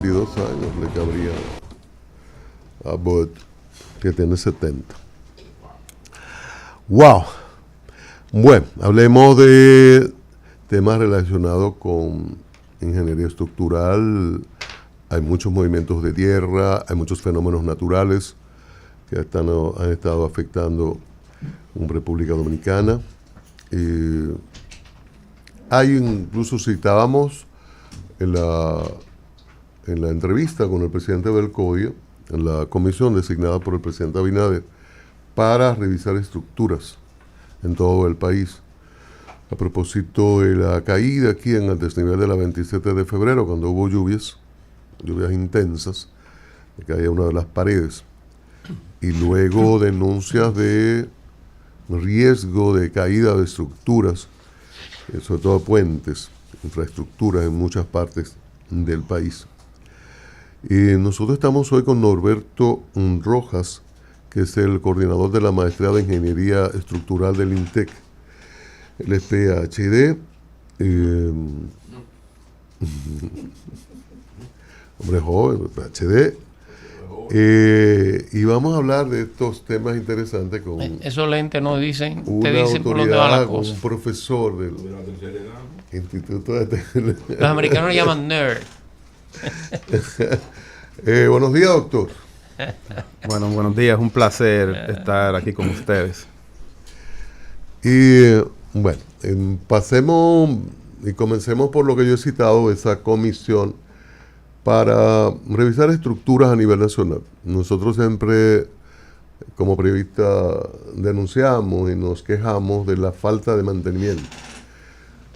22 años le cabría a Bud, que tiene 70. ¡Wow! Bueno, hablemos de temas relacionados con ingeniería estructural. Hay muchos movimientos de tierra, hay muchos fenómenos naturales que han estado afectando a República Dominicana. Hay incluso citábamos en la entrevista con el presidente Belcodio, en la comisión designada por el presidente Abinader, para revisar estructuras en todo el país. A propósito de la caída aquí en el desnivel de la 27 de febrero, cuando hubo lluvias intensas, que caía una de las paredes, y luego denuncias de riesgo de caída de estructuras, sobre todo puentes, infraestructuras en muchas partes del país. Nosotros estamos hoy con Norberto Rojas, que es el coordinador de la Maestría de Ingeniería Estructural del INTEC. Él es PhD. Hombre joven, PhD. Y vamos a hablar de estos temas interesantes con esos lentes nos dicen, una te dicen por dónde va la cosa. un profesor del Instituto de Tecnología. Los americanos lo llaman nerd. Buenos días, doctor. Bueno, buenos días, un placer estar aquí con ustedes. Y bueno, pasemos y comencemos por lo que yo he citado, esa comisión para revisar estructuras a nivel nacional. Nosotros siempre, como periodistas, denunciamos y nos quejamos de la falta de mantenimiento.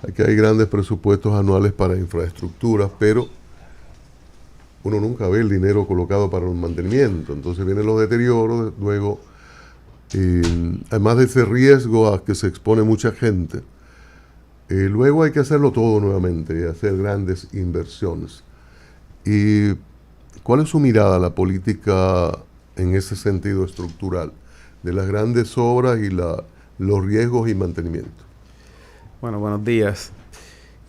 Aquí hay grandes presupuestos anuales para infraestructuras, pero uno nunca ve el dinero colocado para el mantenimiento. Entonces vienen los deterioros, luego, además de ese riesgo a que se expone mucha gente, luego hay que hacerlo todo nuevamente y hacer grandes inversiones. ¿Y cuál es su mirada a la política en ese sentido estructural, de las grandes obras y los riesgos y mantenimiento? Bueno, buenos días.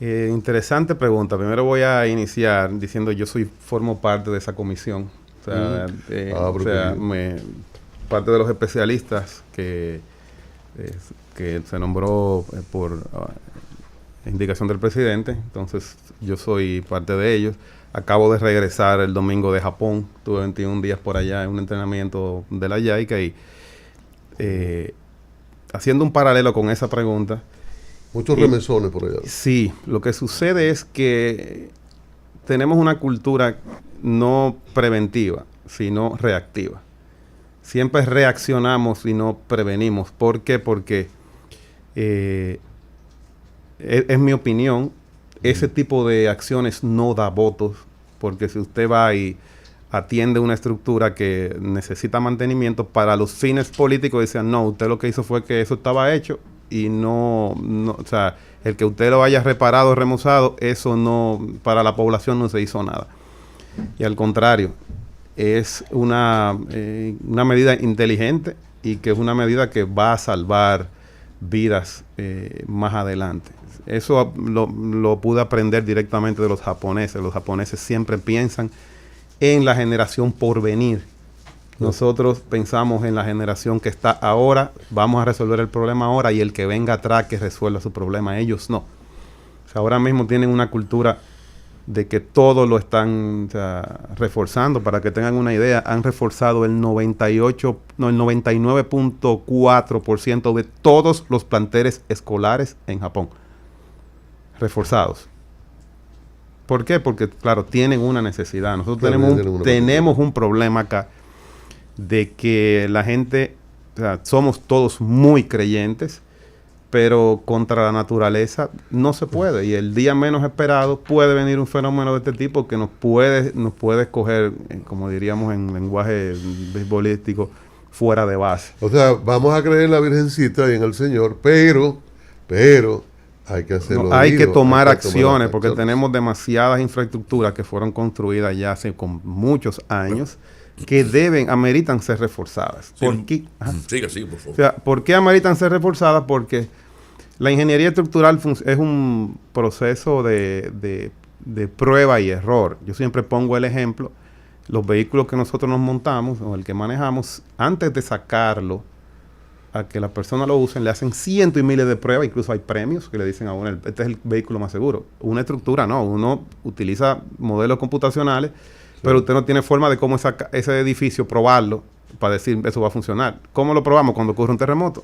Interesante pregunta. Primero voy a iniciar diciendo formo parte de esa comisión. O sea, parte de los especialistas que se nombró por indicación del presidente. Entonces, yo soy parte de ellos. Acabo de regresar el domingo de Japón. Tuve 21 días por allá en un entrenamiento de la JICA y haciendo un paralelo con esa pregunta. Muchos remesones por allá. Sí, lo que sucede es que tenemos una cultura no preventiva, sino reactiva. Siempre reaccionamos y no prevenimos. ¿Por qué? Porque, es mi opinión, ese tipo de acciones no da votos, porque si usted va y atiende una estructura que necesita mantenimiento, para los fines políticos decían, no, usted lo que hizo fue que eso estaba hecho y no, o sea, el que usted lo haya reparado o remozado, eso no, para la población no se hizo nada. Y al contrario, es una medida inteligente y que es una medida que va a salvar vidas más adelante. Eso lo pude aprender directamente de los japoneses. Los japoneses siempre piensan en la generación por venir. Nosotros pensamos en la generación que está ahora, vamos a resolver el problema ahora y el que venga atrás que resuelva su problema. Ellos no. O sea, ahora mismo tienen una cultura de que todo lo están reforzando. Para que tengan una idea, han reforzado el 99.4% de todos los planteles escolares en Japón. Reforzados. ¿Por qué? Porque, claro, tienen una necesidad. Nosotros tenemos un problema acá de que la gente, o sea, somos todos muy creyentes, pero contra la naturaleza no se puede. Y el día menos esperado puede venir un fenómeno de este tipo que nos puede escoger, como diríamos en lenguaje beisbolístico, fuera de base. O sea, vamos a creer en la Virgencita y en el Señor, pero hay que hacerlo. Hay que tomar acciones porque tenemos demasiadas infraestructuras que fueron construidas ya hace con muchos años que ameritan ser reforzadas. Sí, ¿Por qué? Siga, por favor. O sea, ¿por qué ameritan ser reforzadas? Porque la ingeniería estructural es un proceso de de prueba y error. Yo siempre pongo el ejemplo, los vehículos que nosotros nos montamos o el que manejamos, antes de sacarlo a que la persona lo usen, le hacen cientos y miles de pruebas, incluso hay premios que le dicen a uno, este es el vehículo más seguro. Una estructura no, uno utiliza modelos computacionales, pero usted no tiene forma de cómo ese edificio probarlo para decir eso va a funcionar. ¿Cómo lo probamos? Cuando ocurre un terremoto.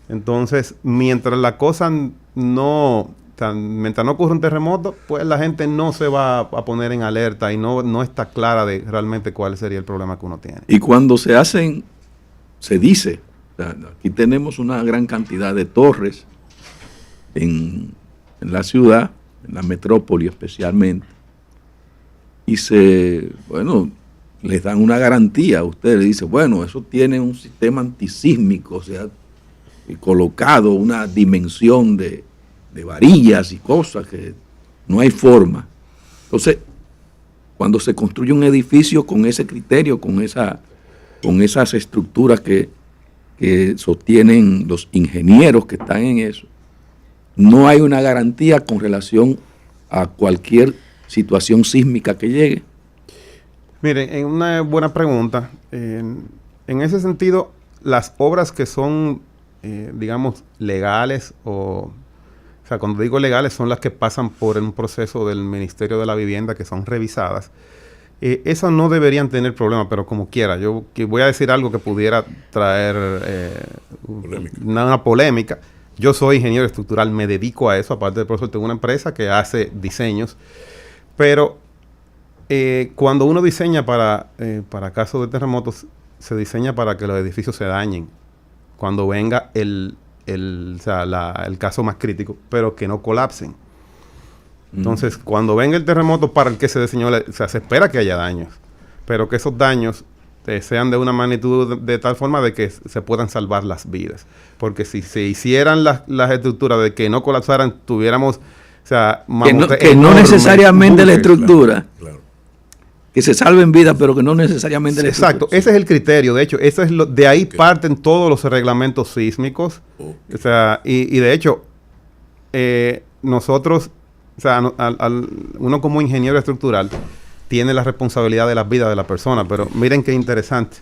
Entonces, mientras la cosa mientras no ocurre un terremoto, pues la gente no se va a poner en alerta y no está clara de realmente cuál sería el problema que uno tiene. Y cuando se dice, aquí tenemos una gran cantidad de torres en la ciudad, en la metrópoli especialmente, y les dan una garantía a ustedes, le dicen, bueno, eso tiene un sistema antisísmico, o sea, colocado una dimensión de varillas y cosas que no hay forma. Entonces, cuando se construye un edificio con ese criterio, con esas estructuras que sostienen los ingenieros que están en eso, no hay una garantía con relación a cualquier situación sísmica que llegue. Miren, es una buena pregunta. En ese sentido, las obras que son, digamos, legales o sea, cuando digo legales son las que pasan por un proceso del Ministerio de la Vivienda que son revisadas. Esas no deberían tener problema, pero como quiera. Yo voy a decir algo que pudiera traer una polémica. Yo soy ingeniero estructural, me dedico a eso. Aparte de profesor, tengo una empresa que hace diseños. Pero cuando uno diseña para casos de terremotos, se diseña para que los edificios se dañen. Cuando venga el caso más crítico, pero que no colapsen. Entonces, cuando venga el terremoto para el que se diseñó, se espera que haya daños, pero que esos daños sean de una magnitud de tal forma de que se puedan salvar las vidas. Porque si se hicieran las estructuras de que no colapsaran, tuviéramos, que no necesariamente la estructura. Claro. Que se salven vidas, pero que no necesariamente la estructura. Exacto, ese es el criterio. De hecho, de ahí parten todos los reglamentos sísmicos. O sea, y de hecho, nosotros, uno como ingeniero estructural tiene la responsabilidad de las vidas de la persona, pero miren qué interesante.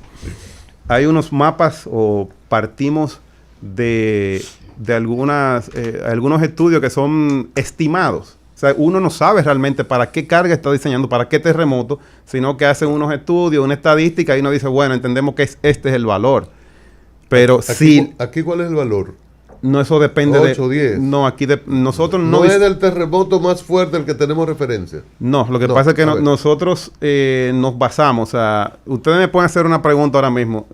Hay unos mapas o partimos de algunos estudios que son estimados. O sea, uno no sabe realmente para qué carga está diseñando, para qué terremoto, sino que hacen unos estudios, una estadística y uno dice, bueno, entendemos que este es el valor. Pero ¿Aquí cuál es el valor? No, eso depende 8, 10. No, aquí nosotros no... ¿No es del terremoto más fuerte el que tenemos referencia? No, lo que pasa es que nosotros nos basamos, o sea, ustedes me pueden hacer una pregunta ahora mismo.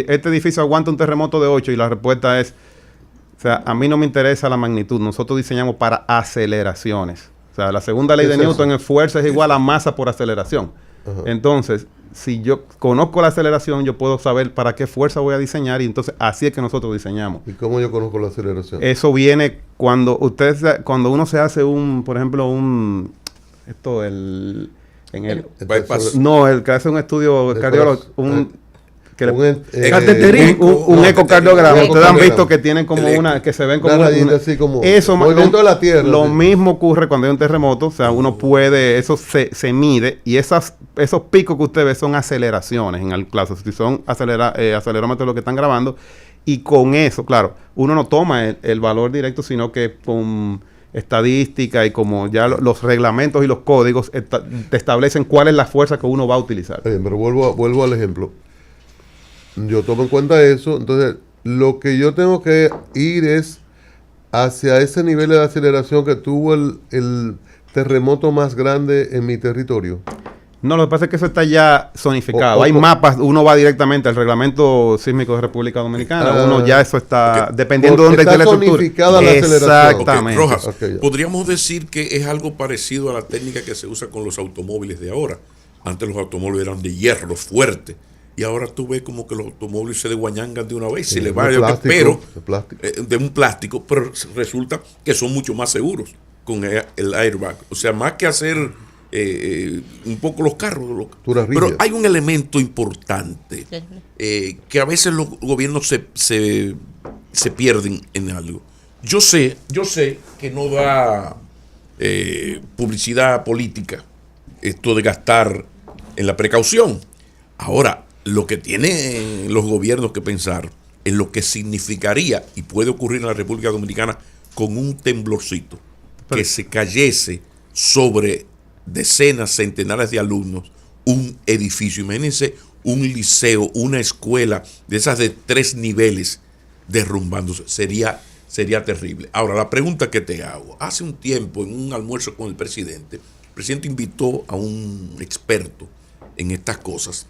¿Este edificio aguanta un terremoto de 8? Y la respuesta es, o sea, a mí no me interesa la magnitud. Nosotros diseñamos para aceleraciones. O sea, la segunda ley de Newton en fuerza es igual a masa por aceleración. Ajá. Entonces, si yo conozco la aceleración, yo puedo saber para qué fuerza voy a diseñar y entonces así es que nosotros diseñamos. ¿Y cómo yo conozco la aceleración? Eso viene cuando uno se hace por ejemplo, el que hace un estudio cardiólogo, un ecocardiograma. Ustedes han visto que tienen como que se ven como así como eso, movimiento de la tierra. Lo mismo ocurre cuando hay un terremoto. O sea, uno puede, eso se mide y esos picos que usted ve son aceleraciones en el caso. Si son acelerómetros lo que están grabando. Y con eso, claro, uno no toma el valor directo, sino que con estadística y como ya los reglamentos y los códigos te establecen cuál es la fuerza que uno va a utilizar. Bien, pero vuelvo al ejemplo. Yo tomo en cuenta eso, entonces lo que yo tengo que ir es hacia ese nivel de aceleración que tuvo el terremoto más grande en mi territorio. No, lo que pasa es que eso está ya zonificado. Hay mapas, uno va directamente al reglamento sísmico de República Dominicana, uno ya eso está, dependiendo de dónde esté la estructura. Zonificada la aceleración. Exactamente. Rojas, podríamos decir que es algo parecido a la técnica que se usa con los automóviles de ahora. Antes los automóviles eran de hierro fuerte. Y ahora tú ves como que los automóviles se desguañangan de una vez, se le va de un plástico, pero resulta que son mucho más seguros con el airbag. O sea, más que hacer un poco los carros. Pero hay un elemento importante que a veces los gobiernos se pierden en algo. Yo sé que no da publicidad política, esto de gastar en la precaución. Ahora, lo que tienen los gobiernos que pensar en lo que significaría, y puede ocurrir en la República Dominicana, con un temblorcito que se cayese sobre decenas, centenares de alumnos, un edificio. Imagínense un liceo, una escuela de esas de 3 niveles derrumbándose. Sería terrible. Ahora, la pregunta que te hago. Hace un tiempo, en un almuerzo con el presidente invitó a un experto en estas cosas,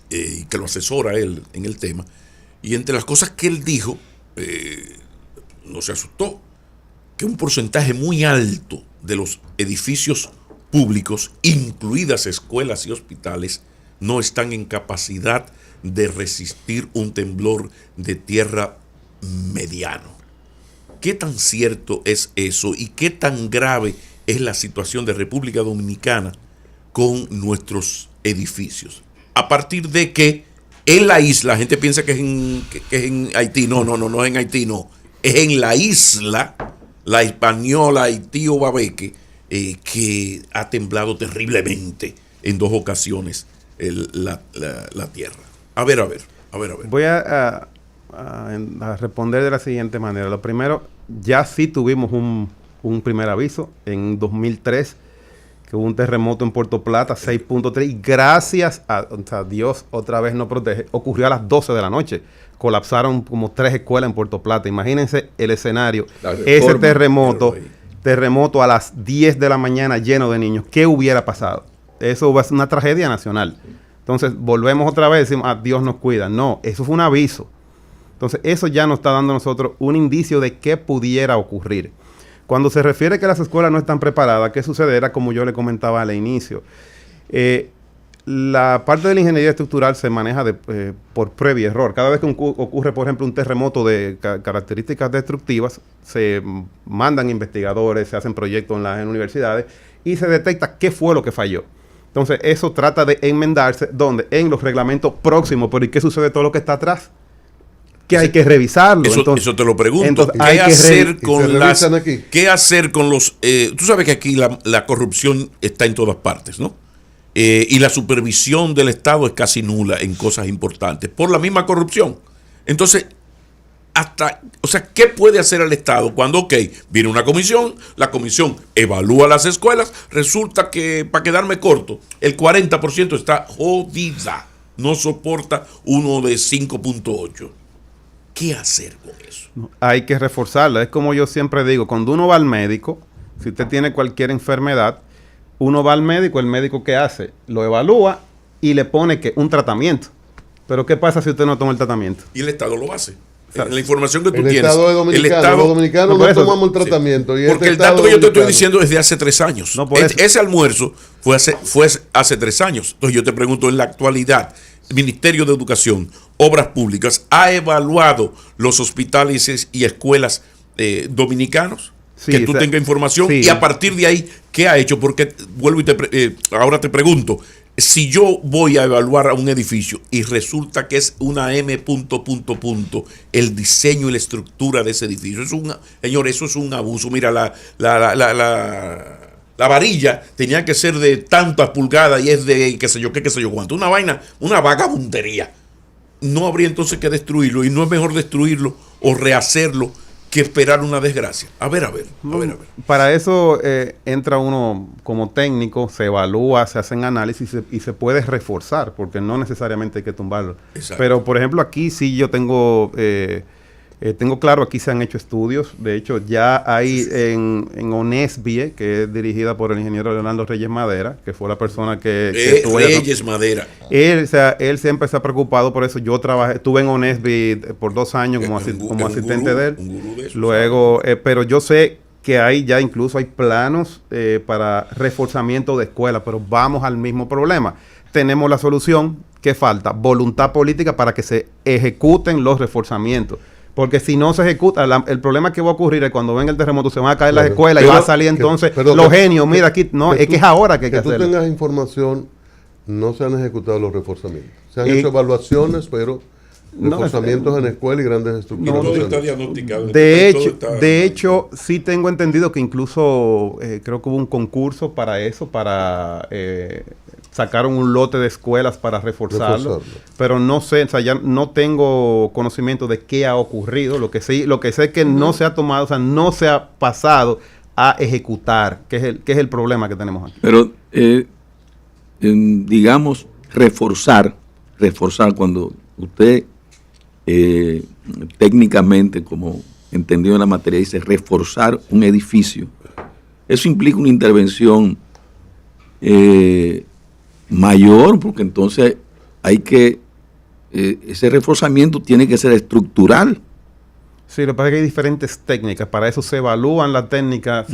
y que lo asesora él en el tema, y entre las cosas que él dijo, no se asustó, que un porcentaje muy alto de los edificios públicos, incluidas escuelas y hospitales, no están en capacidad de resistir un temblor de tierra mediano. ¿Qué tan cierto es eso y qué tan grave es la situación de República Dominicana con nuestros edificios? A partir de que en la isla, la gente piensa que es en Haití. No es en Haití, no. Es en la isla, la Hispaniola, Haití o Babeque, que ha temblado terriblemente en 2 ocasiones la tierra. A ver. Voy a responder de la siguiente manera. Lo primero, ya sí tuvimos un primer aviso en 2003, que hubo un terremoto en Puerto Plata, 6.3, y gracias a Dios, otra vez nos protege, ocurrió a las 12 de la noche. Colapsaron como 3 escuelas en Puerto Plata. Imagínense el escenario. Ese terremoto a las 10 de la mañana lleno de niños. ¿Qué hubiera pasado? Eso va a ser una tragedia nacional. Entonces, volvemos otra vez y decimos, Dios nos cuida. No, eso fue un aviso. Entonces, eso ya nos está dando a nosotros un indicio de qué pudiera ocurrir. Cuando se refiere que las escuelas no están preparadas, ¿qué sucede? Era como yo le comentaba al inicio. La parte de la ingeniería estructural se maneja por prueba y error. Cada vez que ocurre, por ejemplo, un terremoto de características destructivas, se mandan investigadores, se hacen proyectos en las universidades y se detecta qué fue lo que falló. Entonces, eso trata de enmendarse, ¿dónde? En los reglamentos próximos. Pero ¿y qué sucede todo lo que está atrás? Que hay que revisarlo. Eso te lo pregunto. ¿Qué hacer con los... tú sabes que aquí la corrupción está en todas partes, ¿no? Y la supervisión del Estado es casi nula en cosas importantes por la misma corrupción. Entonces, ¿qué puede hacer el Estado cuando, viene una comisión, la comisión evalúa las escuelas, resulta que, para quedarme corto, el 40% está jodida, no soporta uno de 5.8? ¿Qué hacer con eso? Hay que reforzarla. Es como yo siempre digo, cuando uno va al médico, si usted tiene cualquier enfermedad, uno va al médico, el médico ¿qué hace? Lo evalúa y le pone un tratamiento. Pero ¿qué pasa si usted no toma el tratamiento? Y el Estado lo hace. La información que tú tienes. El Estado los dominicanos no tomamos el tratamiento. Sí. Porque el dato que yo te estoy diciendo es de hace 3 años. No, ese almuerzo fue hace 3 años. Entonces yo te pregunto, en la actualidad, el Ministerio de Educación, Obras Públicas, ¿ha evaluado los hospitales y escuelas dominicanos? Sí, que tú tengas información. Sí. Y a partir de ahí, ¿qué ha hecho? Porque vuelvo y ahora te pregunto, si yo voy a evaluar a un edificio y resulta que es una M... el diseño y la estructura de ese edificio, señor, eso es un abuso. Mira, la varilla tenía que ser de tantas pulgadas y es de qué sé yo cuánto. Una vaina, una vagabundería. No habría entonces que destruirlo, y no es mejor destruirlo o rehacerlo que esperar una desgracia. A ver. Para eso entra uno como técnico, se evalúa, se hacen análisis y se puede reforzar, porque no necesariamente hay que tumbarlo. Exacto. Pero, por ejemplo, aquí sí yo tengo claro, aquí se han hecho estudios. De hecho, ya hay en ONESBIE, que es dirigida por el ingeniero Leonardo Reyes Madera, que fue la persona que Reyes Madera. Él siempre se ha preocupado por eso. Yo estuve en ONESBIE por 2 años como asistente de él. Luego, pero yo sé que incluso hay planos para reforzamiento de escuelas, pero vamos al mismo problema. Tenemos la solución. ¿Qué falta? Voluntad política para que se ejecuten los reforzamientos. Porque si no se ejecuta, el problema que va a ocurrir es cuando venga el terremoto, se van a caer las escuelas y va a salir entonces los genios. Mira, aquí no, es que es ahora que hay que hacerlo. Que tú tengas información, no se han ejecutado los reforzamientos. Se han hecho evaluaciones, pero reforzamientos en escuela y grandes estructuras. Todo está sociales. diagnosticado. De hecho, sí tengo entendido que incluso creo que hubo un concurso para eso, sacaron un lote de escuelas para reforzarlo, pero no sé, o sea, ya no tengo conocimiento de qué ha ocurrido. Lo que sé es que no se ha tomado, o sea, no se ha pasado a ejecutar, que es el problema que tenemos aquí. Pero, digamos, reforzar cuando usted técnicamente, como entendido en la materia, dice reforzar un edificio, eso implica una intervención mayor, porque entonces hay que, ese reforzamiento tiene que ser estructural. Sí, lo que pasa es que hay diferentes técnicas. Para eso se evalúan las técnicas,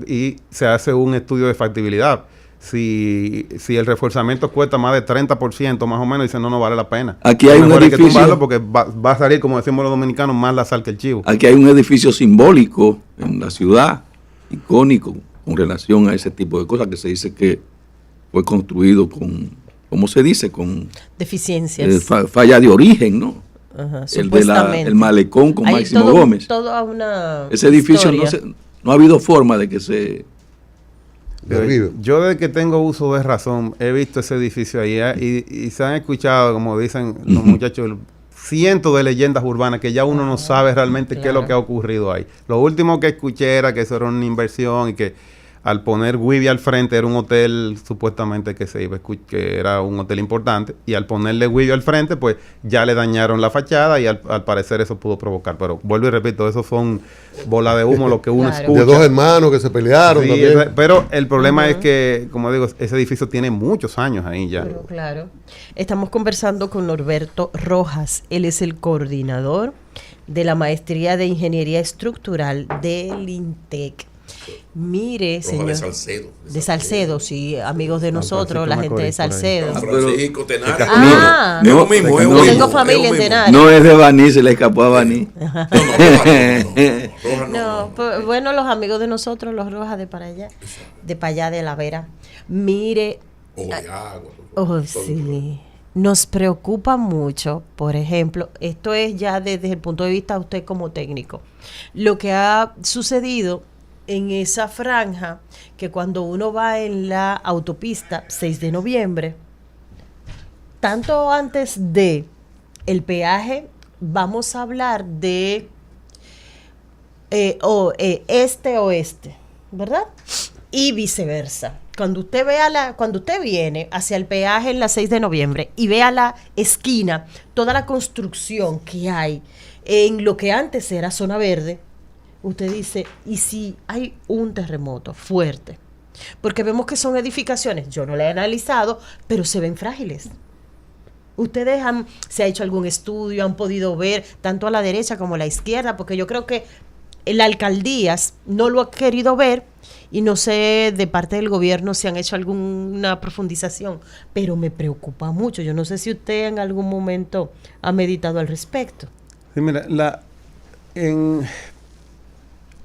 y se hace un estudio de factibilidad. Si el reforzamiento cuesta más de 30% más o menos, dicen no vale la pena. Aquí hay un edificio, hay que tumbarlo porque va a salir, como decimos los dominicanos, más la sal que el chivo. Aquí hay un edificio simbólico en la ciudad, icónico, con relación a ese tipo de cosas, que se dice que fue construido con, ¿cómo se dice? Con deficiencias. Falla de origen, ¿no? Ajá, el malecón con hay Máximo todo, Gómez. Toda una ese edificio historia. no ha habido forma de que se Yo desde que tengo uso de razón he visto ese edificio ahí, y se han escuchado, como dicen los muchachos, cientos de leyendas urbanas que ya uno no sabe realmente qué es lo que ha ocurrido ahí. Lo último que escuché era que eso era una inversión y que al poner Wibi al frente era un hotel supuestamente que que era un hotel importante, y al ponerle Wibi al frente pues ya le dañaron la fachada y al parecer eso pudo provocar. Pero vuelvo y repito, eso son bolas de humo lo que uno escucha. De dos hermanos que se pelearon también. Pero el problema es que, como digo, ese edificio tiene muchos años ahí ya. Pero, claro. Estamos conversando con Norberto Rojas. Él es el coordinador de la Maestría de Ingeniería Estructural del INTEC. Mire, señor. De Salcedo. De Salcedo, sí, amigos de nosotros, la gente de Salcedo. Francisco Tenares. No, tengo familia en Tenares. No es de Baní, se le escapó a Baní. No, pues, bueno, los amigos de nosotros, los Rojas de para allá, de La Vera. Mire. Sí. Nos preocupa mucho, por ejemplo, esto es ya desde el punto de vista de usted como técnico, lo que ha sucedido en esa franja, que cuando uno va en la autopista 6 de noviembre, tanto antes de el peaje, vamos a hablar de este-oeste, ¿verdad? Y viceversa. Cuando usted viene hacia el peaje en la 6 de noviembre y vea la esquina, toda la construcción que hay en lo que antes era zona verde, usted dice, ¿y si hay un terremoto fuerte? Porque vemos que son edificaciones, yo no la he analizado, pero se ven frágiles. ¿Ustedes se ha hecho algún estudio, han podido ver tanto a la derecha como a la izquierda? Porque yo creo que la alcaldía no lo ha querido ver, y no sé de parte del gobierno si han hecho alguna profundización, pero me preocupa mucho. Yo no sé si usted en algún momento ha meditado al respecto. Sí, mira,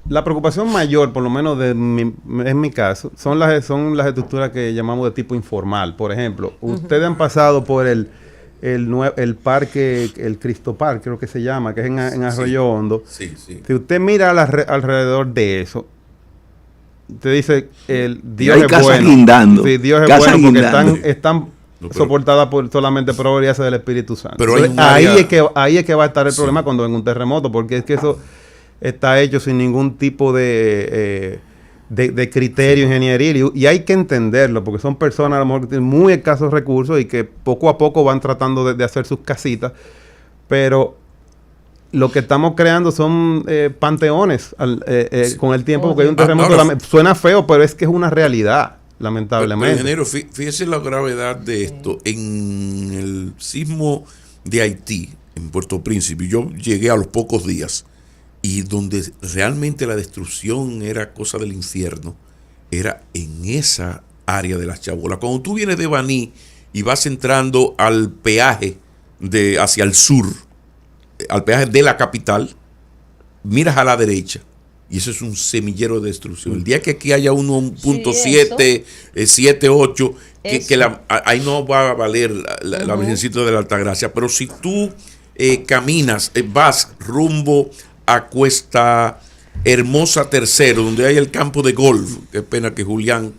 la preocupación mayor, por lo menos en mi caso, son las estructuras que llamamos de tipo informal. Por ejemplo, ustedes han pasado por el parque, el Cristo Park, creo que se llama, que es en Arroyo Hondo. Sí. Si usted mira alrededor de eso, usted dice, Dios hay es casas bueno. guindando. Sí, Dios es Casas bueno porque guindando. están soportadas solamente por obra y gracia del Espíritu Santo. Pero entonces, hay un ahí es que va a estar el problema cuando venga un terremoto, porque es que eso está hecho sin ningún tipo de criterio ingenieril, y hay que entenderlo, porque son personas a lo mejor que tienen muy escasos recursos y que poco a poco van tratando de hacer sus casitas, pero lo que estamos creando son panteones con el tiempo, porque hay un terremoto. Suena feo, pero es que es una realidad, lamentablemente. Pero, ingeniero, fíjese la gravedad de esto. En el sismo de Haití, en Puerto Príncipe, yo llegué a los pocos días, y donde realmente la destrucción era cosa del infierno, era en esa área de las Chabolas. Cuando tú vienes de Baní y vas entrando al peaje hacia el sur, al peaje de la capital, miras a la derecha y eso es un semillero de destrucción. El día que aquí haya 1.7, 7, 8, ahí no va a valer la Virgencita de la Altagracia, pero si tú caminas, vas rumbo a Cuesta Hermosa Tercero, donde hay el campo de golf, qué pena que Julián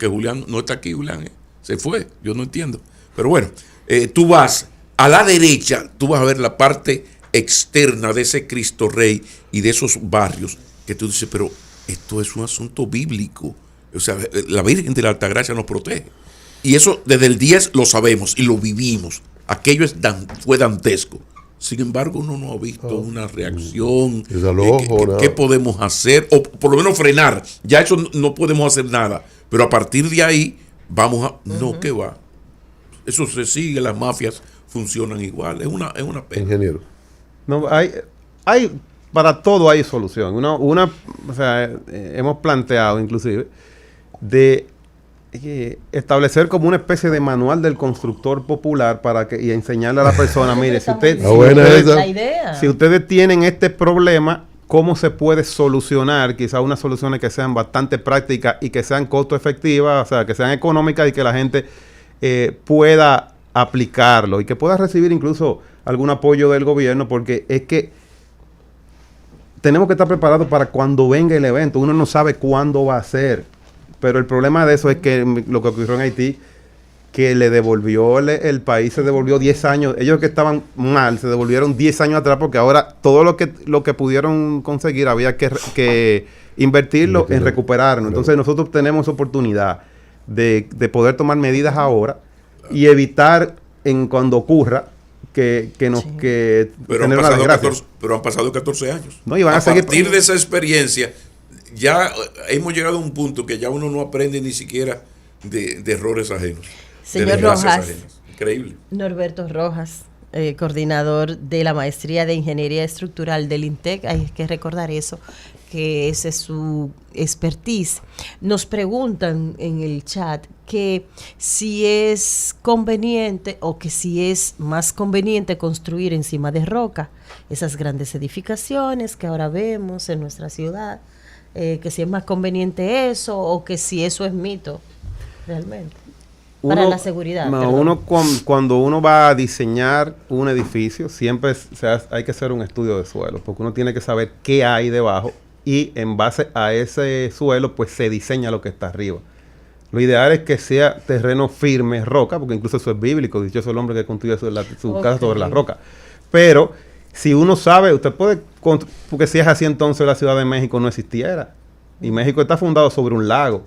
no está aquí, Julián, se fue, yo no entiendo, pero bueno, tú vas a la derecha, tú vas a ver la parte externa de ese Cristo Rey y de esos barrios, que tú dices, pero esto es un asunto bíblico, o sea, la Virgen de la Altagracia nos protege, y eso desde el 10 lo sabemos y lo vivimos, aquello fue dantesco. Sin embargo, uno no ha visto una reacción. ¿Qué podemos hacer? O por lo menos frenar. Ya eso no podemos hacer nada. Pero a partir de ahí, vamos a... No, ¿qué va? Eso se sigue, las mafias funcionan igual. Es una pena. Ingeniero. No, hay para todo hay solución. O sea, hemos planteado inclusive de establecer como una especie de manual del constructor popular y enseñarle a la persona, mire, si ustedes tienen este problema, ¿cómo se puede solucionar? Quizás unas soluciones que sean bastante prácticas y que sean costo efectivas, o sea, que sean económicas y que la gente pueda aplicarlo y que pueda recibir incluso algún apoyo del gobierno, porque es que tenemos que estar preparados para cuando venga el evento. Uno no sabe cuándo va a ser. Pero el problema de eso es que lo que ocurrió en Haití, que el país se devolvió 10 años, ellos que estaban mal, se devolvieron 10 años atrás, porque ahora todo lo que pudieron conseguir había que invertirlo en recuperarlo. Entonces nosotros tenemos oportunidad de poder tomar medidas ahora y evitar cuando ocurra que pero han pasado 14 años. No, y van a seguir partir de esa experiencia ya hemos llegado a un punto que ya uno no aprende ni siquiera de errores ajenos. Señor Rojas, increíble. Norberto Rojas, coordinador de la Maestría de Ingeniería Estructural del INTEC, hay que recordar eso, que ese es su expertise. Nos preguntan en el chat que si es conveniente o que si es más conveniente construir encima de roca esas grandes edificaciones que ahora vemos en nuestra ciudad. Que si es más conveniente eso o que si eso es mito realmente para la seguridad. No, cuando uno va a diseñar un edificio siempre hay que hacer un estudio de suelo, porque uno tiene que saber qué hay debajo y en base a ese suelo pues se diseña lo que está arriba. Lo ideal es que sea terreno firme, roca, porque incluso eso es bíblico, dichoso el hombre que construye su casa sobre la roca. Pero si uno sabe, usted puede, porque si es así entonces la Ciudad de México no existiera. Y México está fundado sobre un lago.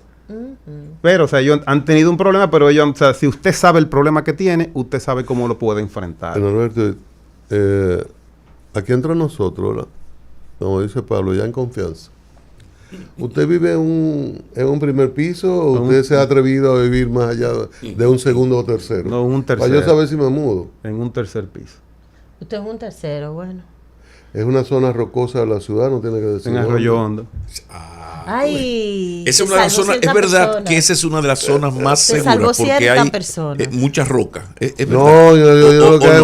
Pero, o sea, ellos han tenido un problema, pero ellos, o sea, si usted sabe el problema que tiene, usted sabe cómo lo puede enfrentar. Norberto, aquí entre nosotros, ¿verdad? Como dice Pablo, ya en confianza. ¿Usted vive en un primer piso o usted se ha atrevido a vivir más allá de un segundo o tercero? No, un tercero. Para yo saber si me mudo. En un tercer piso. Usted es un tercero, bueno. Es una zona rocosa de la ciudad, no tiene que decir. En Arroyo Hondo. Ay, esa es una de las zonas, es verdad que esa es una de las zonas más seguras porque hay muchas rocas. No, yo creo que hay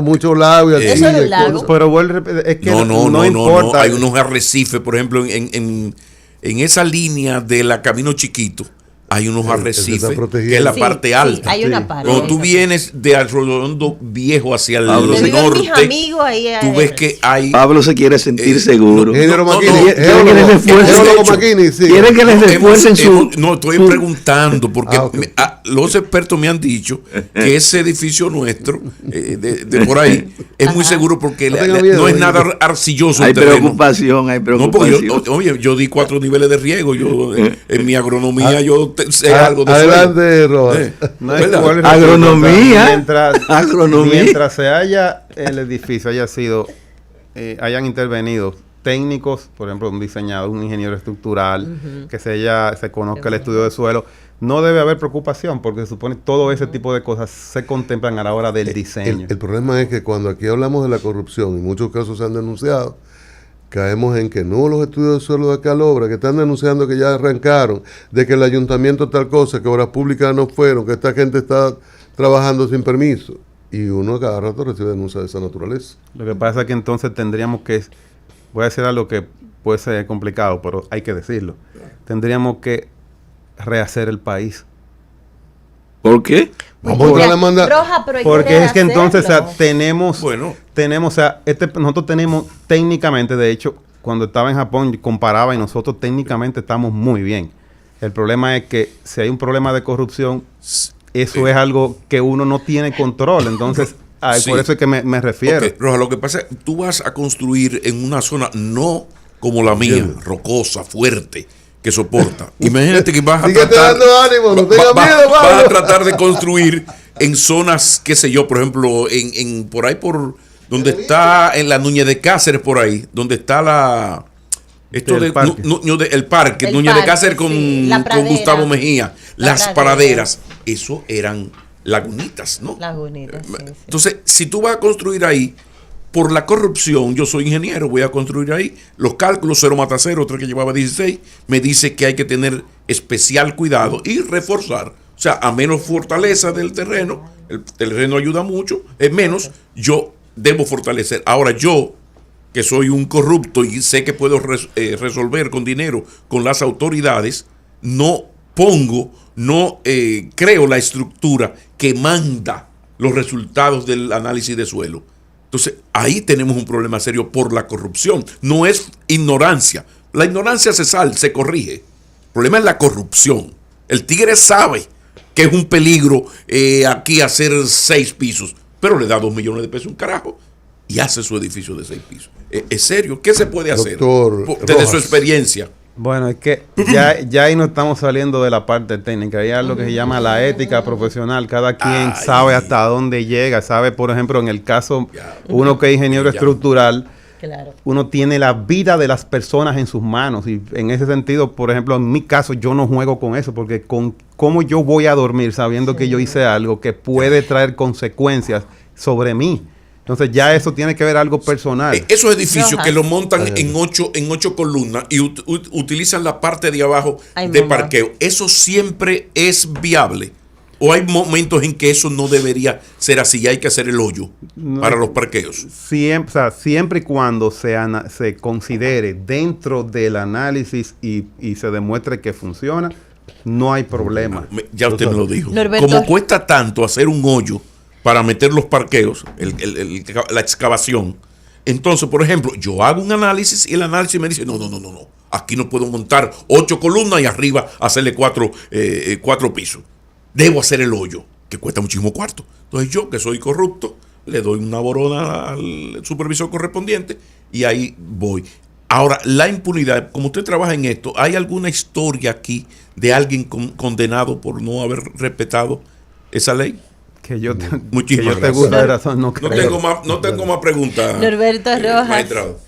mucho lago y aquí. Eso es un lago. Pero es que no importa. Hay unos arrecifes, por ejemplo, en esa línea de la Camino Chiquito. Hay unos arrecifes, que es la parte alta. Sí, hay una parte. Cuando tú vienes de Arroyo Hondo Viejo hacia el norte, tú ves que hay... Pablo se quiere sentir seguro. ¿Quiere que les refuercen su... No, estoy preguntando, porque los expertos me han dicho que ese edificio nuestro, de por ahí, es muy seguro porque no es nada arcilloso. Hay preocupación. No, porque yo di 4 niveles de riego. En mi agronomía yo sé algo de adelante, Robert. Agronomía. Mientras el edificio hayan intervenido técnicos, por ejemplo, un diseñador, un ingeniero estructural, que se conozca el estudio de suelo, no debe haber preocupación, porque se supone todo ese tipo de cosas se contemplan a la hora del diseño. El problema es que cuando aquí hablamos de la corrupción, en muchos casos se han denunciado, caemos en que no los estudios de suelo de Calobra, que están denunciando que ya arrancaron, de que el ayuntamiento tal cosa, que obras públicas no fueron, que esta gente está trabajando sin permiso. Y uno cada rato recibe denuncias de esa naturaleza. Lo que pasa es que entonces tendríamos que, voy a decir algo que puede ser complicado, pero hay que decirlo. Tendríamos que rehacer el país. ¿Por qué? Vamos a Mira, demanda. Roja, pero hay Porque es que entonces, o sea, hacerlo. tenemos, Bueno. o sea, nosotros tenemos técnicamente, de hecho, cuando estaba en Japón, comparaba y nosotros técnicamente estamos muy bien. El problema es que si hay un problema de corrupción, eso es algo que uno no tiene control. Entonces, Sí. por eso es que me refiero. Ok, Roja, lo que pasa es que tú vas a construir en una zona no como la mía, Entiendo. rocosa, fuerte, que soporta. Imagínate que vas a Síguete tratar, dando ánimo, no tengas miedo, vas Pablo. a tratar de construir en zonas, qué sé yo, por ejemplo, en por ahí por donde está en la Núñez de Cáceres, por ahí, donde está la esto El de parque. el parque, El Núñez de parque, Cáceres sí, la con pradera. Gustavo Mejía, La las pradera. praderas, eso eran lagunitas, ¿no? Lagunitas, sí, sí. Entonces, si tú vas a construir ahí, por la corrupción, yo soy ingeniero, voy a construir ahí, los cálculos 0 mata 0, otro que llevaba 16, me dice que hay que tener especial cuidado y reforzar. O sea, a menos fortaleza del terreno, el terreno ayuda mucho, es menos, yo debo fortalecer. Ahora yo, que soy un corrupto y sé que puedo resolver con dinero con las autoridades, no creo la estructura que manda los resultados del análisis de suelo. Entonces, ahí tenemos un problema serio por la corrupción. No es ignorancia. La ignorancia se corrige. El problema es la corrupción. El tigre sabe que es un peligro aquí hacer 6 pisos, pero le da 2 millones de pesos un carajo y hace su edificio de 6 pisos. ¿Es serio? ¿Qué se puede hacer? Doctor Desde Rojas. su experiencia. Bueno, es que ya ahí no estamos saliendo de la parte técnica. Hay algo que se llama la ética profesional. Cada quien Ay. sabe hasta dónde llega. Sabe, por ejemplo, en el caso, Ya. uno que es ingeniero Ya. estructural, Claro. uno tiene la vida de las personas en sus manos. Y en ese sentido, por ejemplo, en mi caso, yo no juego con eso. Porque con cómo yo voy a dormir sabiendo que yo hice algo que puede traer consecuencias sobre mí. Entonces ya eso tiene que ver algo personal. Esos edificios Rojas. que los montan en 8 columnas y utilizan la parte de abajo Ay, de mamá. parqueo, ¿eso siempre es viable? ¿O hay momentos en que eso no debería ser así y hay que hacer el hoyo No. para los parqueos? Siempre, o sea, siempre y cuando se considere dentro del análisis y se demuestre que funciona, no hay problema. Ya usted me lo dijo. Norberto. Como cuesta tanto hacer un hoyo para meter los parqueos, la excavación, entonces, por ejemplo, yo hago un análisis y el análisis me dice, no, aquí no puedo montar 8 columnas y arriba hacerle 4 pisos. Debo hacer el hoyo, que cuesta muchísimo cuarto. Entonces yo, que soy corrupto, le doy una borona al supervisor correspondiente y ahí voy. Ahora, la impunidad, como usted trabaja en esto, ¿hay alguna historia aquí de alguien condenado por no haber respetado esa ley? Que yo te, Muchísimas que yo te gracias. guste de razón, no No creo. tengo más preguntas. Norberto Rojas. Maestrado.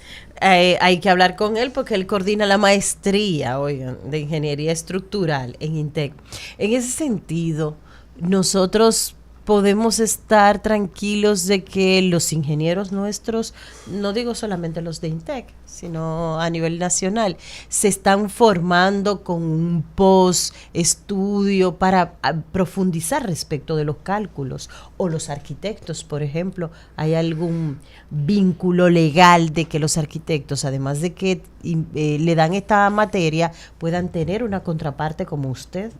Hay que hablar con él porque él coordina la maestría, oigan, de ingeniería estructural en INTEC. En ese sentido, nosotros podemos estar tranquilos de que los ingenieros nuestros, no digo solamente los de INTEC, sino a nivel nacional, se están formando con un post-estudio para profundizar respecto de los cálculos, o los arquitectos, por ejemplo. ¿Hay algún vínculo legal de que los arquitectos, además de que le dan esta materia, puedan tener una contraparte como usted?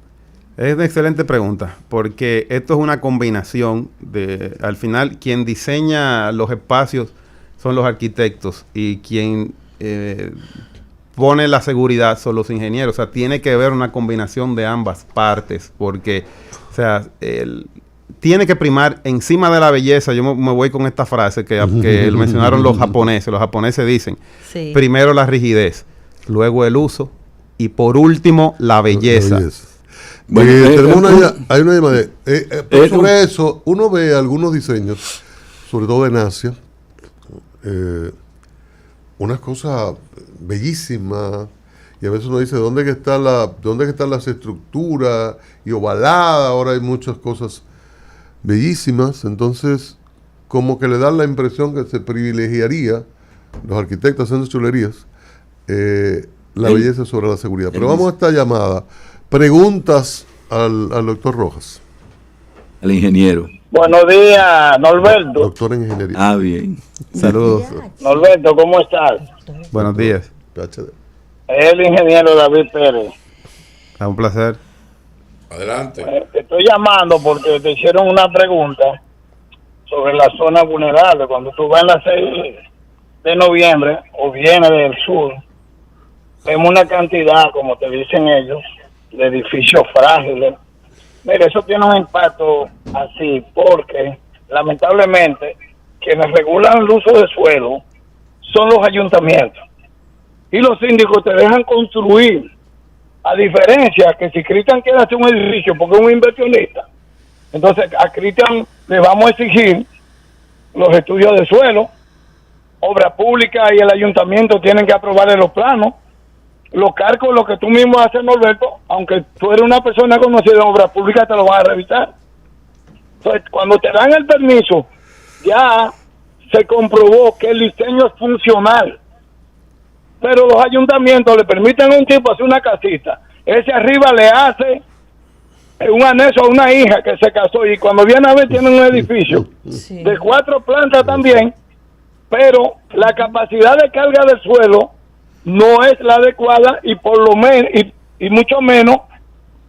Es una excelente pregunta, porque esto es una combinación de, al final, quien diseña los espacios son los arquitectos y quien pone la seguridad son los ingenieros. O sea, tiene que haber una combinación de ambas partes, porque, o sea, tiene que primar encima de la belleza. Yo me voy con esta frase que lo mencionaron los japoneses. Los japoneses dicen, Sí. primero la rigidez, luego el uso y por último la belleza. Bueno, Hay una llamada. Pero sobre eso, uno ve algunos diseños, sobre todo en Asia, unas cosas bellísimas, y a veces uno dice, ¿dónde que están las estructuras? Y ovaladas, ahora hay muchas cosas bellísimas, entonces como que le dan la impresión que se privilegiaría, los arquitectos haciendo chulerías, la belleza sobre la seguridad. Pero vamos a esta llamada. Preguntas al doctor Rojas, al ingeniero. Buenos días, Norberto. doctor en ingeniería. Ah, bien. Saludos. Norberto, ¿cómo estás? Buenos días. PhD. El ingeniero David Pérez. Es un placer. Adelante. Te estoy llamando porque te hicieron una pregunta sobre la zona vulnerable. Cuando tú vas en la 6 de noviembre o vienes del sur, vemos una cantidad, como te dicen ellos, de edificios frágiles. Mire, eso tiene un impacto así porque lamentablemente quienes regulan el uso de suelo son los ayuntamientos y los síndicos te dejan construir, a diferencia que si Cristian quiere hacer un edificio porque es un inversionista, entonces a Cristian le vamos a exigir los estudios de suelo, obra pública y el ayuntamiento tienen que aprobarle los planos, los cálculos que tú mismo haces, Norberto, aunque tú eres una persona conocida en obra pública, te lo van a revisar. Entonces, cuando te dan el permiso, ya se comprobó que el diseño es funcional, pero los ayuntamientos le permiten a un tipo hacer una casita, ese arriba le hace un anexo a una hija que se casó y cuando viene a ver tiene un edificio de 4 plantas también, pero la capacidad de carga del suelo no es la adecuada y por lo menos y mucho menos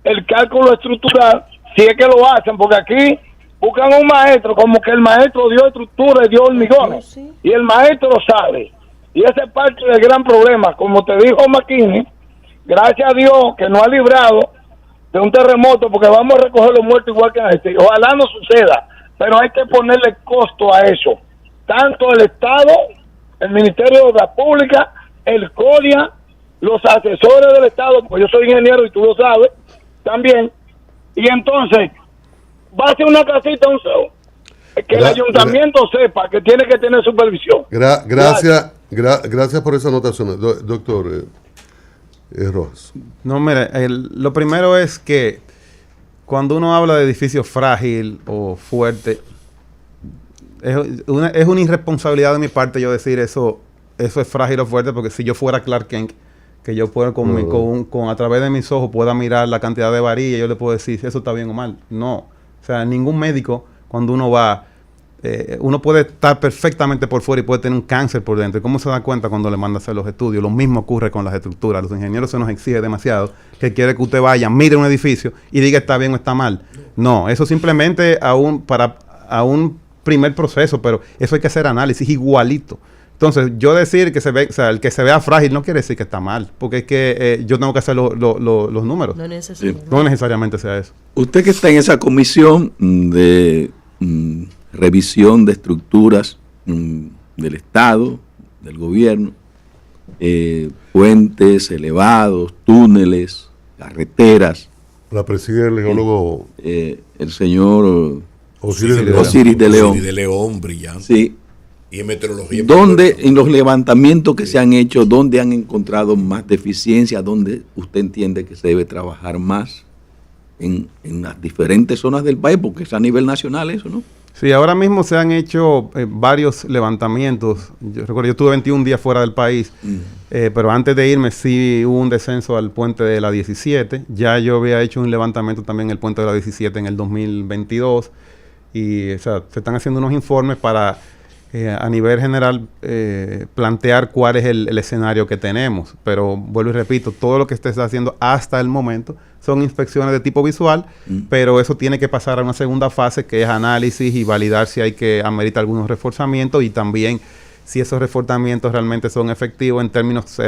el cálculo estructural, si es que lo hacen, porque aquí buscan un maestro como que el maestro dio estructura y dio hormigones, y el maestro sabe, y ese es parte del gran problema. Como te dijo McKinney, gracias a Dios que nos ha librado de un terremoto, porque vamos a recoger los muertos igual que en este, ojalá no suceda, pero hay que ponerle costo a eso, tanto el Estado, el Ministerio de Obras Públicas, el CODIA, los asesores del Estado, porque yo soy ingeniero y tú lo sabes también, y entonces va a ser una casita que el ayuntamiento sepa que tiene que tener supervisión. Gracias por esa anotación, doctor Rojas. No, mire, lo primero es que cuando uno habla de edificio frágil o fuerte, es una irresponsabilidad de mi parte yo decir eso es frágil o fuerte, porque si yo fuera Clark Kent, que yo puedo con a través de mis ojos pueda mirar la cantidad de varillas, yo le puedo decir si eso está bien o mal. No. O sea, ningún médico, cuando uno va, uno puede estar perfectamente por fuera y puede tener un cáncer por dentro. ¿Y cómo se da cuenta cuando le manda a hacer los estudios? Lo mismo ocurre con las estructuras. Los ingenieros se nos exige demasiado, que quiere que usted vaya, mire un edificio y diga está bien o está mal. No, eso simplemente a un primer proceso, pero eso hay que hacer análisis igualito. Entonces, yo decir que se ve, o sea, el que se vea frágil no quiere decir que está mal, porque es que yo tengo que hacer los números. No necesariamente. No necesariamente sea eso. Usted que está en esa comisión de revisión de estructuras del Estado, del gobierno, puentes elevados, túneles, carreteras. La preside el geólogo el señor Osiris de León. Osiris de León, brillante. Sí. Y en meteorología. ¿Dónde, en los levantamientos que se han hecho, dónde han encontrado más deficiencias? ¿Dónde usted entiende que se debe trabajar más en las diferentes zonas del país? Porque es a nivel nacional eso, ¿no? Sí, ahora mismo se han hecho varios levantamientos. Yo recuerdo, yo estuve 21 días fuera del país, pero antes de irme sí hubo un descenso al puente de la 17. Ya yo había hecho un levantamiento también en el puente de la 17 en el 2022. Y o sea, se están haciendo unos informes para a nivel general plantear cuál es el escenario que tenemos. Pero vuelvo y repito, todo lo que se está haciendo hasta el momento son inspecciones de tipo visual, pero eso tiene que pasar a una segunda fase, que es análisis y validar si hay que ameritar algunos reforzamientos y también si esos reforzamientos realmente son efectivos en términos,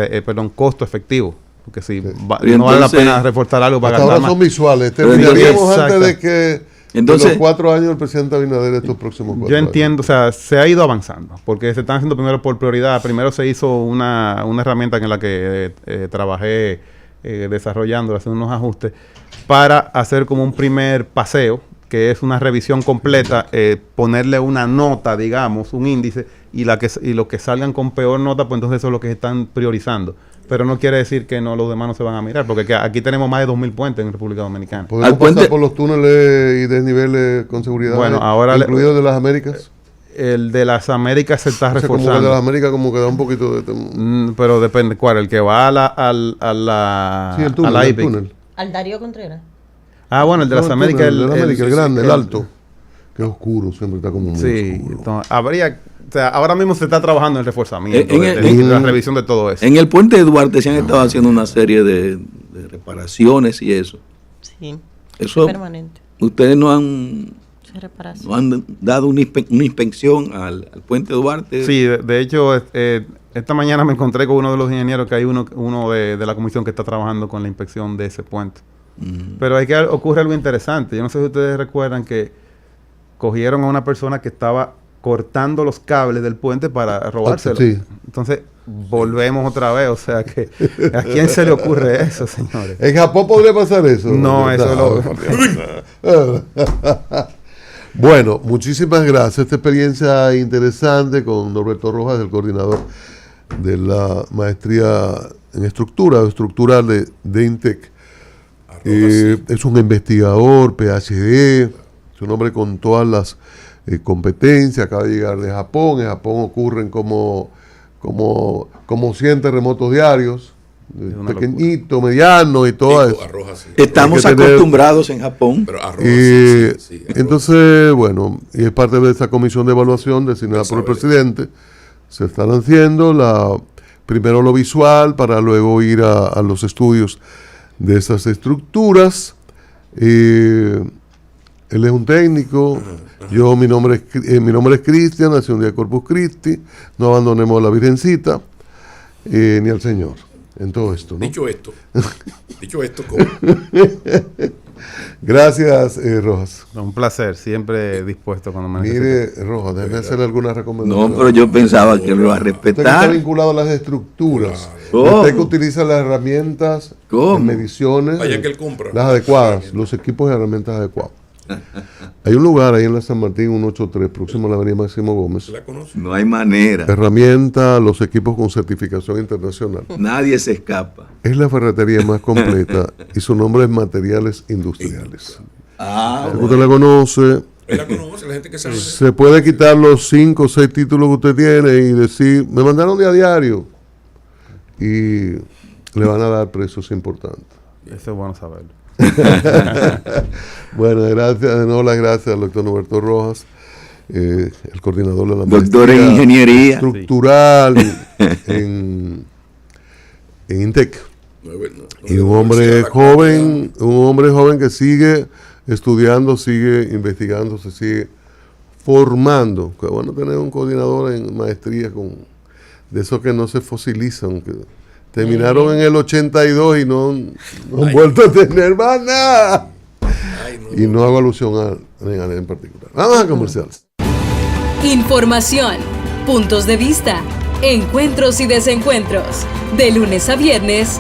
costo efectivo. Porque si no vale la pena reforzar algo para gastar más. Ahora son visuales. Terminaríamos antes de que entonces, los 4 años del presidente Abinader estos próximos 4 años. Yo años. entiendo, o sea, se ha ido avanzando, porque se están haciendo primero por prioridad. Primero se hizo una herramienta en la que trabajé desarrollando, haciendo unos ajustes, para hacer como un primer paseo, que es una revisión completa, ponerle una nota, digamos, un índice, y los que salgan con peor nota, pues entonces eso es lo que están priorizando. Pero no quiere decir que no los demás no se van a mirar, porque aquí tenemos más de 2.000 puentes en República Dominicana. ¿Podemos pasar por los túneles y desniveles con seguridad? Bueno, ahora incluido el de las Américas. El de las Américas se está reforzando. Como el de las Américas como que da un poquito de... pero depende, ¿cuál? El que va a el túnel. Al Darío Contreras. Ah, bueno, el de las Américas. El grande, el alto. Que es oscuro, siempre está como muy oscuro. Entonces, o sea, ahora mismo se está trabajando en el reforzamiento, la revisión de todo eso. En el puente de Duarte se han estado haciendo una serie de reparaciones y eso. Sí. Eso, permanente. ustedes no han Reparación. ¿no han dado una inspección al puente Duarte? Sí, de hecho, esta mañana me encontré con uno de los ingenieros, que hay uno de la comisión que está trabajando con la inspección de ese puente. Pero ocurre algo interesante. Yo no sé si ustedes recuerdan que cogieron a una persona que estaba cortando los cables del puente para robárselo. Sí. Entonces, volvemos otra vez. O sea, que ¿a quién se le ocurre eso, señores? ¿En Japón podría pasar eso? No, eso lo... Bueno, muchísimas gracias. Esta experiencia interesante con Norberto Rojas, el coordinador de la maestría en estructural de INTEC. Es un investigador, PhD, es un hombre con todas las competencias, acaba de llegar de Japón. En Japón ocurren como 100 terremotos diarios, pequeñito, mediano y todo eso. Estamos acostumbrados en Japón. Pero Arroja, sí, entonces, bueno, y es parte de esa comisión de evaluación designada por el presidente. Se están haciendo primero lo visual para luego ir a los estudios de esas estructuras. Él es un técnico. Mi nombre es Cristian, nací un día de Corpus Christi. No abandonemos a la Virgencita ni al Señor en todo esto, ¿no? Dicho esto, ¿cómo? Gracias, Rojas. Un placer, siempre dispuesto cuando me Mire, necesiten. Rojas, déjeme hacerle alguna recomendación. No, pero yo pensaba que lo iba a Usted que está respetar. vinculado a las estructuras. ¿Cómo? Usted que utiliza las herramientas ¿Cómo? de mediciones, Vaya que él compra. las adecuadas, los equipos y herramientas adecuados. Hay un lugar ahí en la San Martín 183, próximo a la avenida Máximo Gómez. ¿La conoce? No hay manera. Herramientas, los equipos con certificación internacional. Nadie se escapa. Es la ferretería más completa y su nombre es Materiales Industriales. Usted la conoce. Él la conoce, la gente que sabe. Se puede quitar los 5 o 6 títulos que usted tiene y decir, me mandaron de a diario. Y le van a dar precios importantes. Eso es bueno saberlo. Bueno, las gracias al doctor Norberto Rojas, el coordinador de la Doctor en maestría ingeniería. estructural en INTEC. Y un hombre joven que sigue estudiando, sigue investigando, se sigue formando. Qué bueno tener un coordinador en maestría de esos que no se fosilizan, que terminaron en el 82 y no han vuelto a tener más nada. Y no hago alusión a nadie en particular. Vamos a comerciales. Información, puntos de vista, encuentros y desencuentros. De lunes a viernes.